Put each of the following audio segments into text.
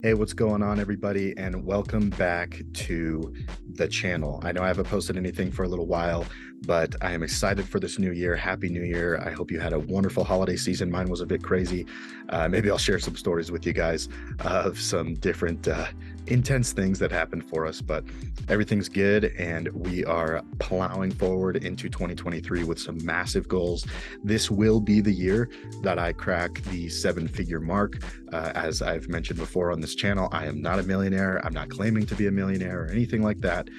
Hey, what's going on, everybody? And welcome back to the channel. I know I haven't posted anything for a little while, but I am excited for this new year. Happy New Year. I hope you had a wonderful holiday season. Mine was a bit crazy. Maybe I'll share some stories with you guys of some different intense things that happened for us, but everything's good. And we are plowing forward into 2023 with some massive goals. This will be the year that I crack the 7-figure mark. As I've mentioned before on this channel, I am not a millionaire. I'm not claiming to be a millionaire or anything like that.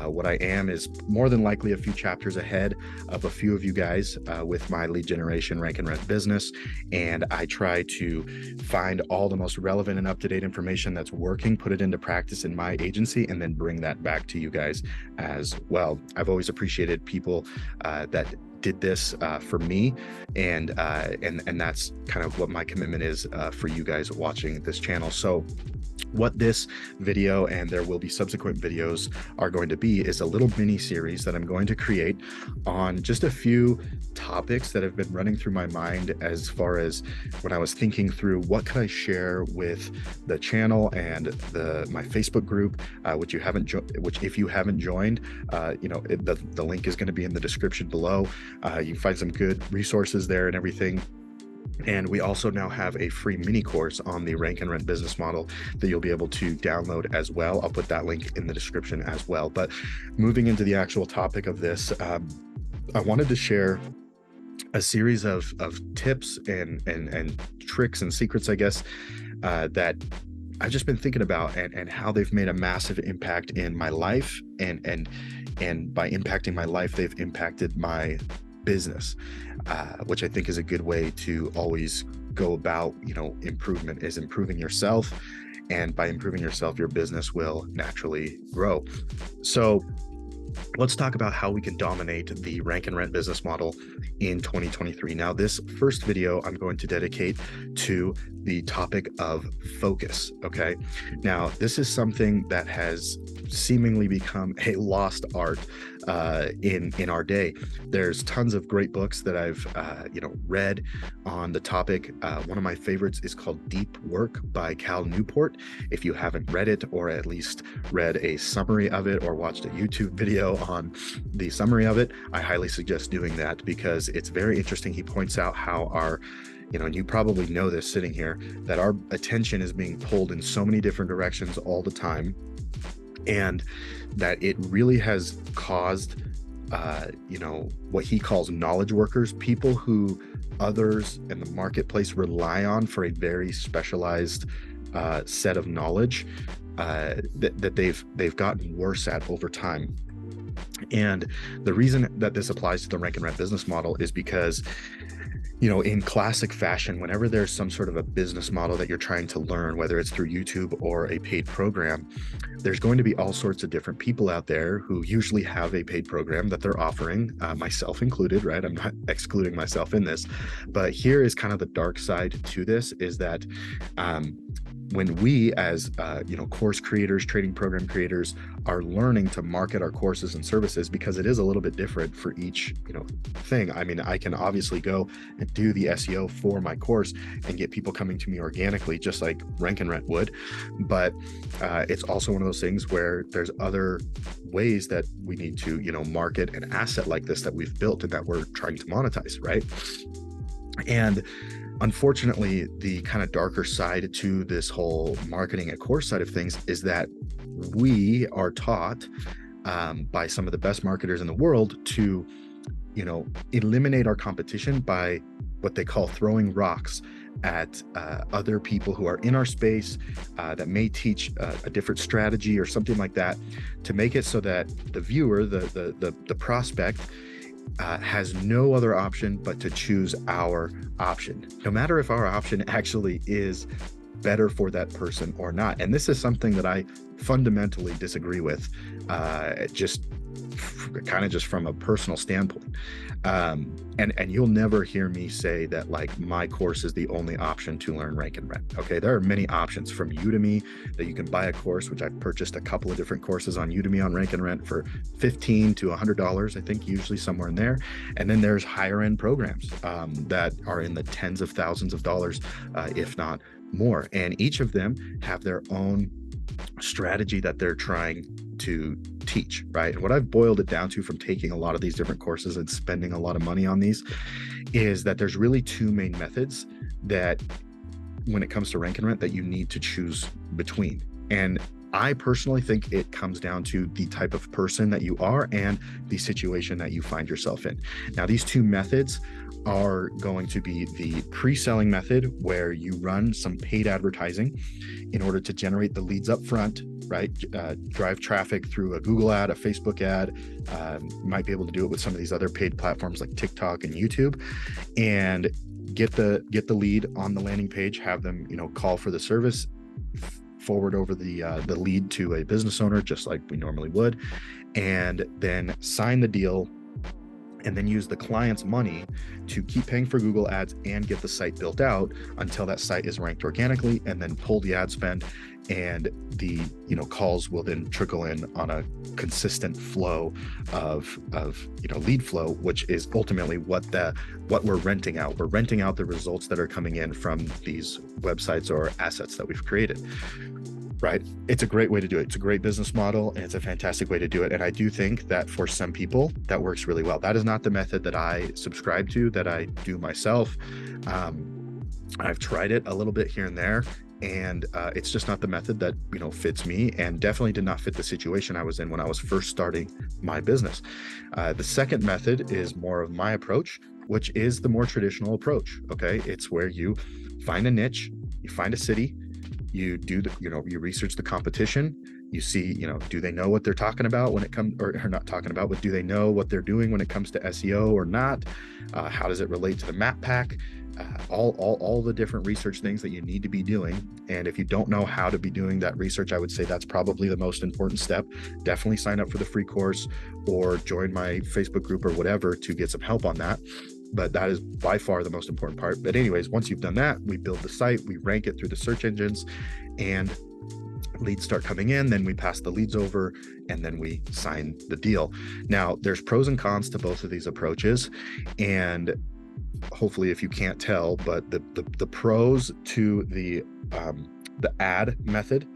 What I am is more than likely a few chapters ahead of a few of you guys with my lead generation rank and rent business. And I try to find all the most relevant and up-to-date information that's working, put it into practice in my agency, and then bring that back to you guys as well. I've always appreciated people that did this for me, and that's kind of what my commitment is for you guys watching this channel. So what this video, and there will be subsequent videos, are going to be is a little mini series that I'm going to create on just a few topics that have been running through my mind as far as when I was thinking through what could I share with the channel and my Facebook group, which if you haven't joined, the link is going to be in the description below. You can find some good resources there and everything. And we also now have a free mini course on the rank and rent business model that you'll be able to download as well. I'll put that link in the description as well. But moving into the actual topic of this, I wanted to share a series of tips and tricks and secrets, I guess, that I've just been thinking about and how they've made a massive impact in my life. And by impacting my life, they've impacted my business, which I think is a good way to always go about, improvement is improving yourself. And by improving yourself, your business will naturally grow. So let's talk about how we can dominate the rank and rent business model in 2023. Now, this first video I'm going to dedicate to the topic of focus. Okay. Now, this is something that has seemingly become a lost art in our day. There's tons of great books that I've read on the topic. One of my favorites is called Deep Work by Cal Newport. If you haven't read it, or at least read a summary of it, or watched a YouTube video on the summary of it, I highly suggest doing that because it's very interesting. He points out how our and you probably know this sitting here, that our attention is being pulled in so many different directions all the time, and that it really has caused, what he calls knowledge workers, people who others in the marketplace rely on for a very specialized set of knowledge, that they've gotten worse at over time. And the reason that this applies to the rank and rent business model is because in classic fashion, whenever there's some sort of a business model that you're trying to learn, whether it's through YouTube or a paid program, there's going to be all sorts of different people out there who usually have a paid program that they're offering, myself included, right? I'm not excluding myself in this, but here is kind of the dark side to this, is that when we as course creators, training program creators, are learning to market our courses and services, because it is a little bit different for each thing. I mean, I can obviously go and do the SEO for my course and get people coming to me organically, just like rank and rent would, but it's also one of those things where there's other ways that we need to market an asset like this that we've built and that we're trying to monetize, right? And unfortunately, the kind of darker side to this whole marketing a course side of things is that we are taught by some of the best marketers in the world to, eliminate our competition by what they call throwing rocks at other people who are in our space that may teach a different strategy or something like that, to make it so that the viewer, the prospect, has no other option but to choose our option, no matter if our option actually is better for that person or not. And this is something that I fundamentally disagree with, just from a personal standpoint. And you'll never hear me say that like my course is the only option to learn rank and rent. Okay, there are many options from Udemy that you can buy a course, which I've purchased a couple of different courses on Udemy on rank and rent for $15 to $100, I think, usually somewhere in there. And then there's higher end programs that are in the tens of thousands of dollars, if not more. And each of them have their own strategy that they're trying to teach, right? And what I've boiled it down to from taking a lot of these different courses and spending a lot of money on these is that there's really two main methods that when it comes to rank and rent that you need to choose between. And I personally think it comes down to the type of person that you are and the situation that you find yourself in. Now, these two methods are going to be the pre-selling method, where you run some paid advertising in order to generate the leads up front, right? Drive traffic through a Google ad, a Facebook ad. You might be able to do it with some of these other paid platforms like TikTok and YouTube, and get the lead on the landing page, have them, call for the service, forward over the lead to a business owner, just like we normally would, and then sign the deal, and then use the client's money to keep paying for Google ads and get the site built out until that site is ranked organically, and then pull the ad spend, and the calls will then trickle in on a consistent flow of lead flow, which is ultimately what we're renting out. We're renting out the results that are coming in from these websites or assets that we've created. Right. It's a great way to do it. It's a great business model, and it's a fantastic way to do it. And I do think that for some people that works really well. That is not the method that I subscribe to, that I do myself. I've tried it a little bit here and there, and it's just not the method that fits me, and definitely did not fit the situation I was in when I was first starting my business. The second method is more of my approach, which is the more traditional approach. Okay. It's where you find a niche, you find a city, you do you research the competition, you see, do they know what they're talking about when it comes, or not talking about, but do they know what they're doing when it comes to SEO or not? How does it relate to the map pack? All the different research things that you need to be doing. And if you don't know how to be doing that research, I would say that's probably the most important step. Definitely sign up for the free course or join my Facebook group or whatever to get some help on that. But that is by far the most important part. But anyways, once you've done that, we build the site, we rank it through the search engines, and leads start coming in. Then we pass the leads over, and then we sign the deal. Now, there's pros and cons to both of these approaches. And hopefully, if you can't tell, but the pros to the ad method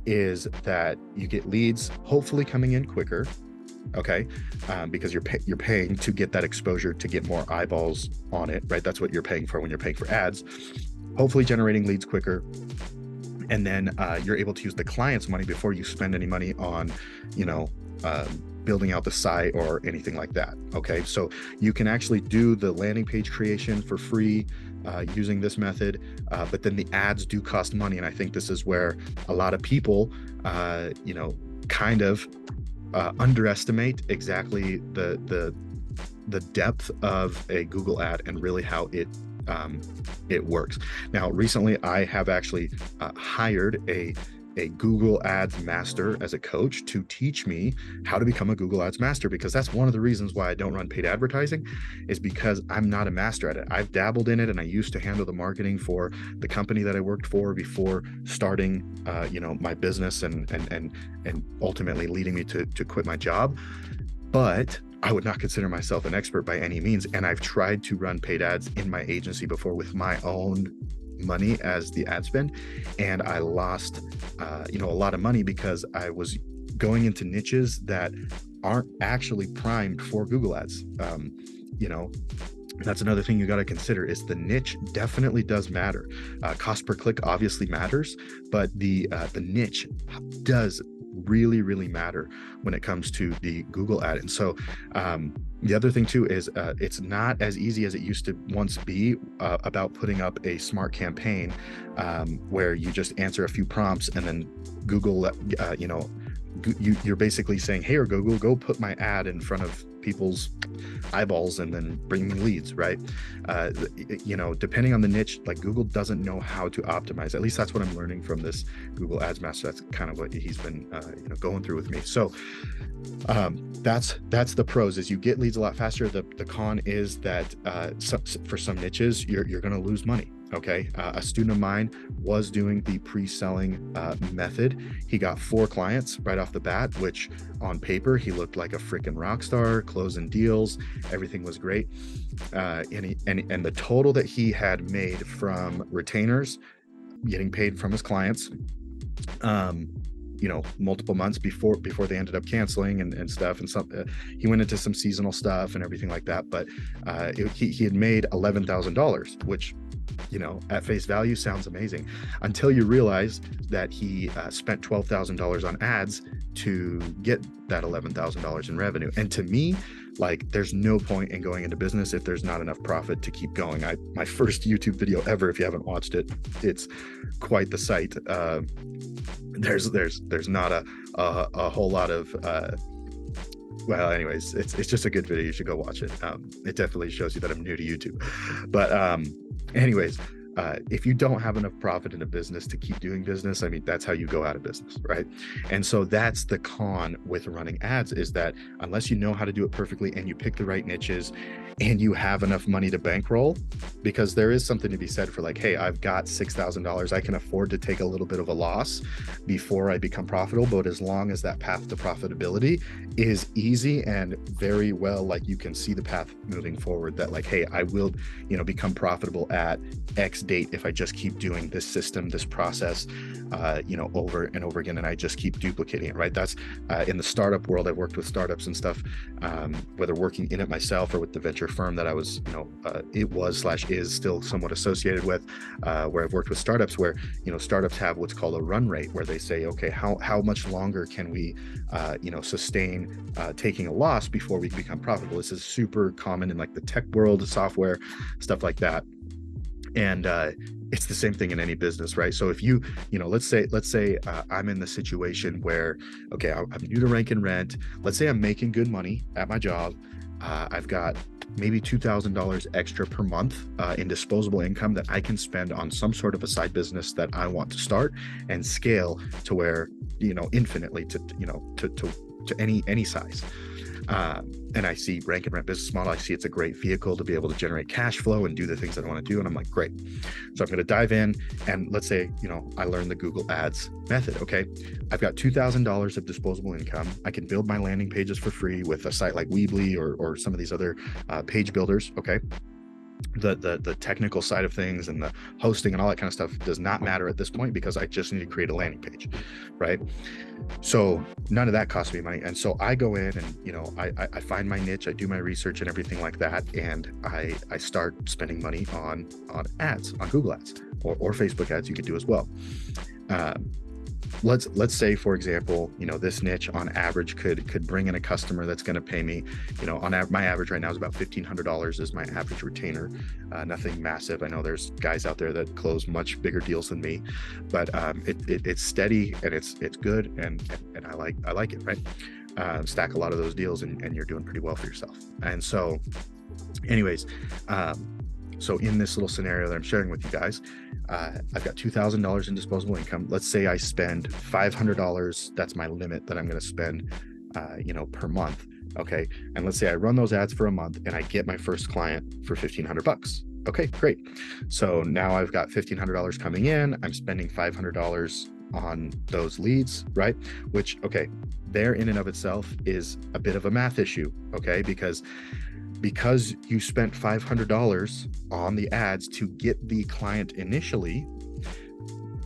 is that you get leads hopefully coming in quicker. Okay, because you're paying to get that exposure, to get more eyeballs on it, right? That's what you're paying for when you're paying for ads. Hopefully generating leads quicker, and then you're able to use the client's money before you spend any money on, building out the site or anything like that. Okay, so you can actually do the landing page creation for free using this method, but then the ads do cost money, and I think this is where a lot of people, kind of underestimate exactly the depth of a Google ad and really how it works. Now, recently I have actually hired a Google Ads master as a coach to teach me how to become a Google Ads master, because that's one of the reasons why I don't run paid advertising, is because I'm not a master at it. I've dabbled in it, and I used to handle the marketing for the company that I worked for before starting my business and ultimately leading me to quit my job. But I would not consider myself an expert by any means. And I've tried to run paid ads in my agency before with my own money as the ad spend, and I lost a lot of money because I was going into niches that aren't actually primed for Google ads. That's another thing you got to consider, is the niche definitely does matter. Cost per click obviously matters, but the niche does really, really matter when it comes to the Google ad. And so the other thing too is it's not as easy as it used to once be about putting up a smart campaign where you just answer a few prompts, and then Google, you're basically saying, hey, or Google, go put my ad in front of people's eyeballs and then bring me leads, right? Depending on the niche, like Google doesn't know how to optimize. At least that's what I'm learning from this Google Ads Master. That's kind of what he's been going through with me. So that's the pros, is you get leads a lot faster. The con is that for some niches, you're going to lose money. Okay, a student of mine was doing the pre-selling method. He got 4 clients right off the bat, which on paper he looked like a freaking rock star, closing deals, everything was great. And the total that he had made from retainers getting paid from his clients, multiple months before they ended up canceling and stuff. And some he went into some seasonal stuff and everything like that. But he had made $11,000, which, at face value sounds amazing, until you realize that he spent $12,000 on ads to get that $11,000 in revenue. And to me, like, there's no point in going into business if there's not enough profit to keep going. My first YouTube video ever, if you haven't watched it, it's quite the sight. There's not a whole lot of well, anyways, it's just a good video. You should go watch it. It definitely shows you that I'm new to YouTube. But anyways, if you don't have enough profit in a business to keep doing business, I mean, that's how you go out of business, right? And so that's the con with running ads, is that unless you know how to do it perfectly and you pick the right niches and you have enough money to bankroll, because there is something to be said for like, hey, I've got $6,000, I can afford to take a little bit of a loss before I become profitable. But as long as that path to profitability is easy and very well, like, you can see the path moving forward, that like, hey, I will, become profitable at X date if I just keep doing this system, this process, over and over again, and I just keep duplicating it, right? That's in the startup world. I've worked with startups and stuff, whether working in it myself or with the venture firm that I was, is still somewhat associated with, where I've worked with startups where, startups have what's called a run rate, where they say, okay, how much longer can we, sustain taking a loss before we become profitable? This is super common in like the tech world, software, stuff like that. And it's the same thing in any business, right? So if you, let's say I'm in the situation where, okay, I'm new to rank and rent. Let's say I'm making good money at my job. I've got maybe $2,000 extra per month in disposable income that I can spend on some sort of a side business that I want to start and scale to where, infinitely to any size. And I see rank and rent business model. I see it's a great vehicle to be able to generate cash flow and do the things that I want to do. And I'm like, great. So I'm going to dive in. And let's say, I learned the Google Ads method. Okay. I've got $2,000 of disposable income. I can build my landing pages for free with a site like Weebly or some of these other page builders. Okay. The technical side of things and the hosting and all that kind of stuff does not matter at this point, because I just need to create a landing page, right? So none of that costs me money. And so I go in and, I find my niche, I do my research and everything like that. And I start spending money on ads, on Google Ads or Facebook ads. You could do as well. Let's say, for example, this niche on average could bring in a customer that's going to pay me, my average right now is about $1,500 is my average retainer. Nothing massive. I know there's guys out there that close much bigger deals than me, but it's steady and it's good and I like it, right? Stack a lot of those deals and you're doing pretty well for yourself. And so anyways, so in this little scenario that I'm sharing with you guys, I've got $2,000 in disposable income. Let's say I spend $500. That's my limit that I'm going to spend, per month. Okay. And let's say I run those ads for a month and I get my first client for $1,500. Okay, great. So now I've got $1,500 coming in. I'm spending $500 on those leads, right? Which, okay, there in and of itself is a bit of a math issue. Okay. Because you spent $500 on the ads to get the client initially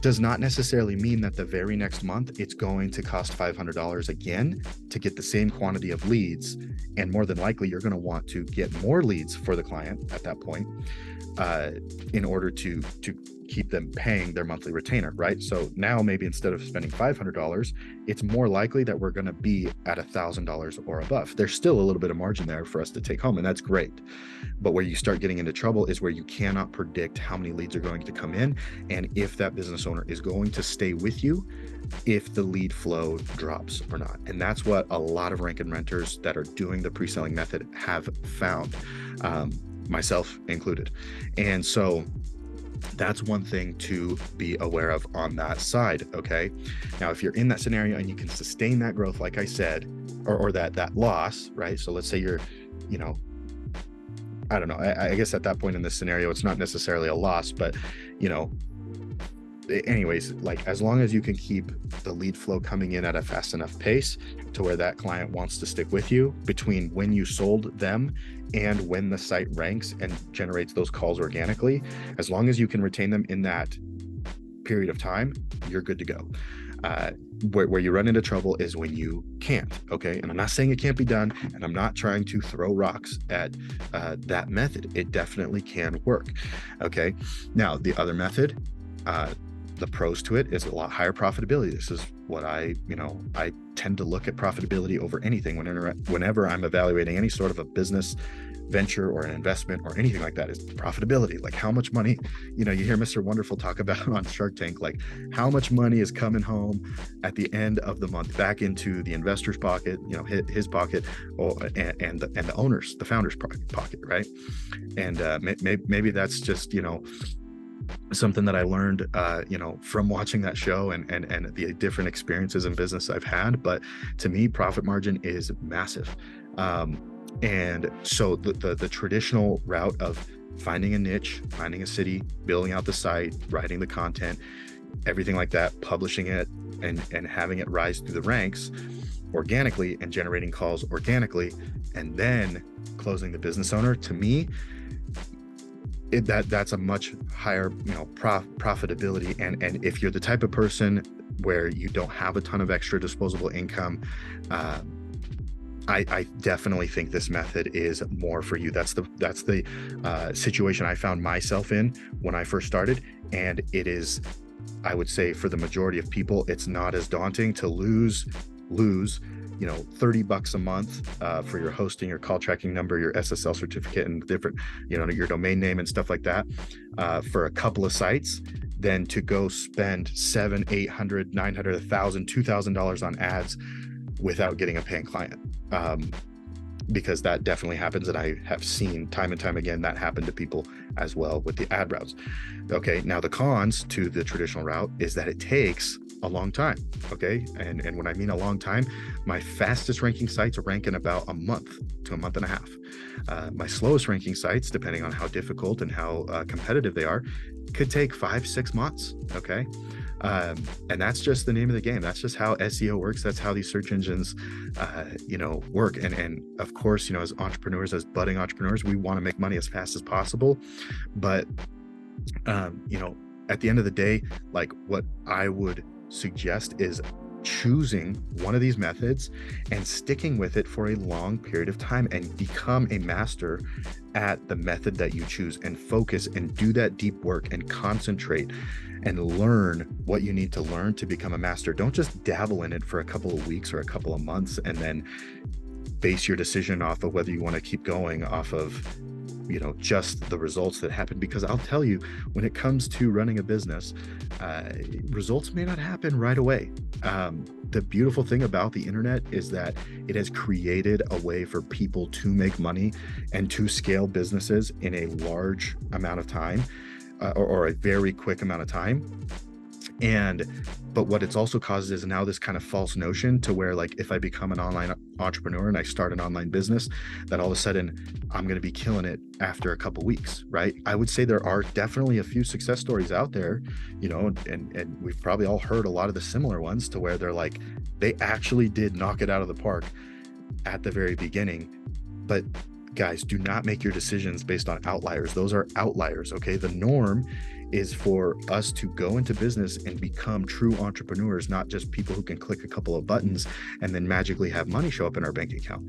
does not necessarily mean that the very next month it's going to cost $500 again to get the same quantity of leads. And more than likely, you're going to want to get more leads for the client at that point in order to keep them paying their monthly retainer, right? So now maybe instead of spending $500, it's more likely that we're going to be at $1,000 or above. There's still a little bit of margin there for us to take home, and that's great. But where you start getting into trouble is where you cannot predict how many leads are going to come in and if that business owner is going to stay with you if the lead flow drops or not. And that's what a lot of rank and renters that are doing the pre-selling method have found, myself included. And so that's one thing to be aware of on that side. Okay. Now, if you're in that scenario and you can sustain that growth, like I said, or that loss, right? So let's say you're, I don't know, I guess at that point in this scenario, it's not necessarily a loss, but, anyways, like as long as you can keep the lead flow coming in at a fast enough pace to where that client wants to stick with you between when you sold them and when the site ranks and generates those calls organically, as long as you can retain them in that period of time, you're good to go. Where you run into trouble is when you can't. Okay, and I'm not saying it can't be done, and I'm not trying to throw rocks at that method. It definitely can work. Okay, now the other method, the pros to it is a lot higher profitability. This is what I tend to look at profitability over anything whenever I'm evaluating any sort of a business venture or an investment or anything like that, is profitability. Like, how much money, you hear Mr. Wonderful talk about on Shark Tank, like how much money is coming home at the end of the month back into the investor's pocket, his pocket, and the owners, the founders pocket, right? And maybe that's just something that I learned from watching that show and the different experiences in business I've had. But to me, profit margin is massive. And so the traditional route of finding a niche, finding a city, building out the site, writing the content, everything like that, publishing it and having it rise through the ranks organically and generating calls organically, and then closing the business owner, to me, that's a much higher profitability. And if you're the type of person where you don't have a ton of extra disposable income, I definitely think this method is more for you. That's the situation I found myself in when I first started, and it is, I would say, for the majority of people, it's not as daunting to lose $30 a month for your hosting, your call tracking number, your SSL certificate, and different, your domain name and stuff like that, for a couple of sites, than to go spend $700, $800, $900, $1,000, $2,000 on ads without getting a paying client. Because that definitely happens, and I have seen time and time again that happen to people as well with the ad routes. Okay, now the cons to the traditional route is that it takes a long time. Okay, and when I mean a long time, my fastest ranking sites rank in about a month to a month and a half. My slowest ranking sites, depending on how difficult and how competitive they are, could take 5-6 months. Okay, and that's just the name of the game. That's just how SEO works. That's how these search engines work. And of course, as entrepreneurs, as budding entrepreneurs, we want to make money as fast as possible. But at the end of the day, like, what I would suggest is choosing one of these methods and sticking with it for a long period of time, and become a master at the method that you choose, and focus and do that deep work and concentrate and learn what you need to learn to become a master. Don't just dabble in it for a couple of weeks or a couple of months and then base your decision off of whether you want to keep going off of just the results that happen. Because I'll tell you, when it comes to running a business, results may not happen right away. The beautiful thing about the internet is that it has created a way for people to make money and to scale businesses in a large amount of time, or a very quick amount of time. But what it's also caused is now this kind of false notion to where, like, if I become an online entrepreneur and I start an online business, that all of a sudden I'm going to be killing it after a couple weeks, right? I would say there are definitely a few success stories out there, and we've probably all heard a lot of the similar ones, to where they're like, they actually did knock it out of the park at the very beginning. But guys, do not make your decisions based on outliers. Those are outliers. Okay, the norm is for us to go into business and become true entrepreneurs, not just people who can click a couple of buttons and then magically have money show up in our bank account.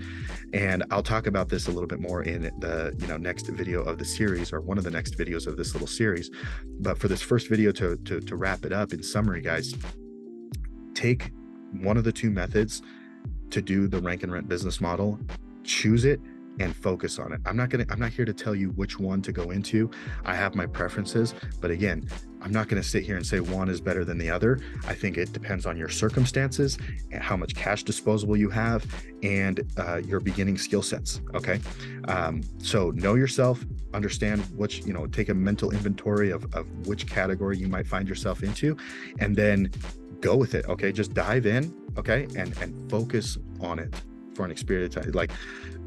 And I'll talk about this a little bit more in the next video of the series, or one of the next videos of this little series. But for this first video, to wrap it up, in summary, guys, take one of the two methods to do the rank and rent business model, choose it, and focus on it. I'm not here to tell you which one to go into. I have my preferences, but again, I'm not going to sit here and say one is better than the other. I think it depends on your circumstances and how much cash disposable you have, and your beginning skill sets. Okay. So know yourself, understand which, take a mental inventory of which category you might find yourself into, and then go with it. Okay. Just dive in. Okay. And focus on it for an experience of time. Like,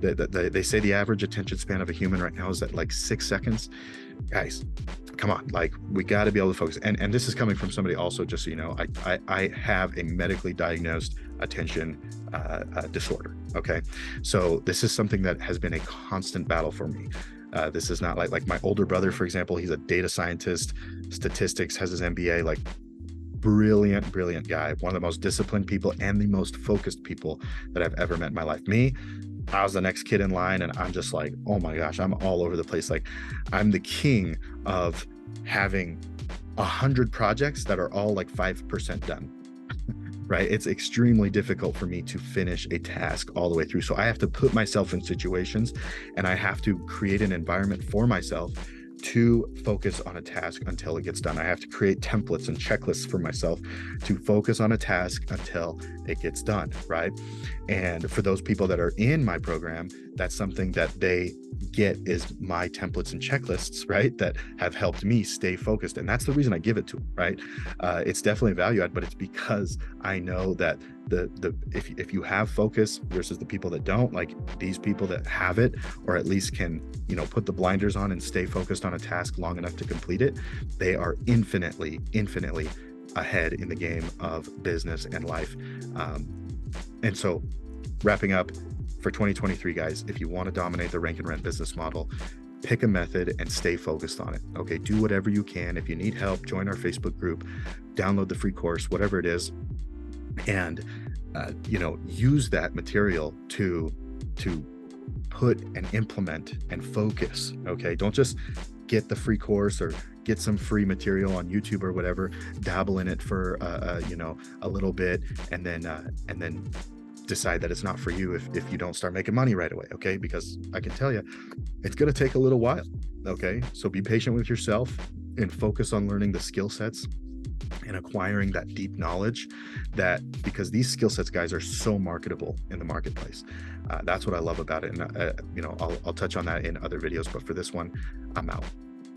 they say the average attention span of a human right now is at like 6 seconds. Guys, come on, like, we got to be able to focus. And this is coming from somebody also, just so you know, I have a medically diagnosed attention disorder. Okay, so this is something that has been a constant battle for me. This is not like my older brother, for example. He's a data scientist, statistics, has his MBA. Like, brilliant guy, one of the most disciplined people and the most focused people that I've ever met in my life. Me, I was the next kid in line, and I'm just like, oh my gosh, I'm all over the place. Like, I'm the king of having 100 projects that are all like 5% done. Right? It's extremely difficult for me to finish a task all the way through. So I have to put myself in situations, and I have to create an environment for myself to focus on a task until it gets done. I have to create templates and checklists for myself to focus on a task until it gets done, right? And for those people that are in my program, that's something that they get, is my templates and checklists, right? That have helped me stay focused. And that's the reason I give it to them, right? It's definitely a value add, but it's because I know that if you have focus versus the people that don't, like these people that have it, or at least can, put the blinders on and stay focused on a task long enough to complete it, they are infinitely ahead in the game of business and life. And so wrapping up for 2023, guys, if you want to dominate the rank and rent business model, pick a method and stay focused on it. Okay, do whatever you can. If you need help, join our Facebook group, download the free course, whatever it is, and use that material to put and implement and focus. Okay, don't just get the free course or get some free material on YouTube or whatever, dabble in it for a little bit, and then decide that it's not for you if you don't start making money right away. Okay, because I can tell you it's going to take a little while. Okay, so be patient with yourself and focus on learning the skill sets and acquiring that deep knowledge, because these skill sets, guys, are so marketable in the marketplace. That's what I love about it. And I'll touch on that in other videos, but for this one, I'm out.